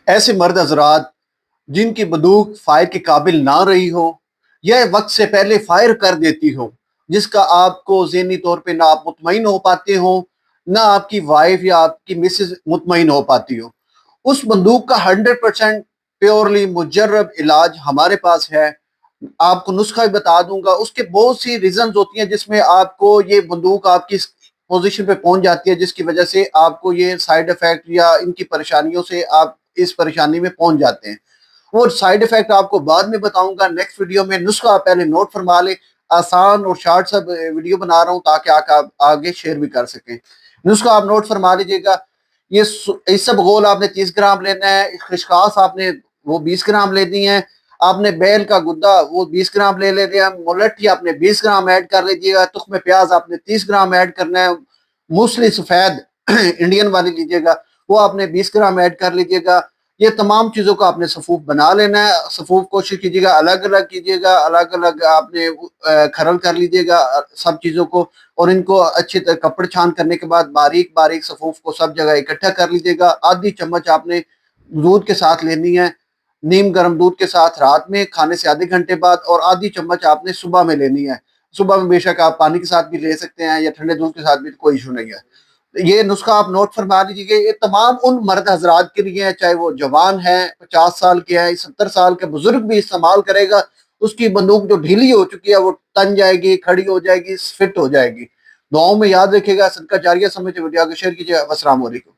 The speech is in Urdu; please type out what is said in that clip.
ایسے مرد حضرات جن کی بندوق فائر کے قابل نہ رہی ہو یا وقت سے پہلے فائر کر دیتی ہو، جس کا آپ کو ذہنی طور پہ نہ آپ مطمئن ہو پاتے ہو، نہ آپ کی وائف یا آپ کی مسز مطمئن ہو پاتی ہو، اس بندوق کا 100% پیورلی مجرب علاج ہمارے پاس ہے۔ آپ کو نسخہ بھی بتا دوں گا۔ اس کے بہت سی ریزنز ہوتی ہیں جس میں آپ کو یہ بندوق آپ کی پوزیشن پہ پہنچ جاتی ہے، جس کی وجہ سے آپ کو یہ سائیڈ افیکٹ یا ان کی پریشانیوں سے آپ اس پریشانی میں پہنچ جاتے ہیں۔ وہ سائیڈ افیکٹ آپ کو بعد میں بتاؤں گا نیکسٹ ویڈیو میں۔ نسخہ آپ پہلے نوٹ فرما لیں۔ آسان اور شارٹ سا ویڈیو بنا رہا ہوں تاکہ آپ آگے شیئر بھی کر سکیں۔ نسخہ آپ نوٹ فرما لیجیے گا۔ یہ سب غول آپ نے 30 گرام لینا ہے، خشخاص آپ نے وہ 20 گرام لینی ہے، آپ نے بیل کا گدا وہ 20 گرام لے لیتے ہیں، ملٹھی آپ نے 20 گرام ایڈ کر لیجیے گا، تخم پیاز آپ نے 30 گرام ایڈ کرنا ہے، موسلی سفید انڈین والی لیجیے گا وہ آپ نے 20 گرام ایڈ کر لیجیے گا۔ یہ تمام چیزوں کو آپ نے صفوف بنا لینا ہے۔ صفوف کوشش کیجیے گا الگ الگ کیجیے گا، الگ الگ آپ نے کھرل کر لیجیے گا سب چیزوں کو، اور ان کو اچھی طرح کپڑ چھان کرنے کے بعد باریک باریک صفوف کو سب جگہ اکٹھا کر لیجیے گا۔ آدھی چمچ آپ نے دودھ کے ساتھ لینی ہے، نیم گرم دودھ کے ساتھ رات میں کھانے سے آدھے گھنٹے بعد، اور آدھی چمچ آپ نے صبح میں لینی ہے۔ صبح میں بے شک آپ پانی کے ساتھ بھی لے سکتے ہیں یا ٹھنڈے دودھ کے ساتھ بھی، کوئی ایشو نہیں ہے۔ یہ نسخہ آپ نوٹ فرما لیجیے گا۔ یہ تمام ان مرد حضرات کے لیے ہے، چاہے وہ جوان ہے، 50 سال کے ہے، 70 سال کے بزرگ بھی استعمال کرے گا۔ اس کی بندوق جو ڈھیلی ہو چکی ہے وہ تن جائے گی، کھڑی ہو جائے گی، فٹ ہو جائے گی۔ دعاؤں میں یاد رکھے گا۔ صدقہ جاریہ سمجھتے ویڈیو کو شیئر کیجیے۔ السلام علیکم۔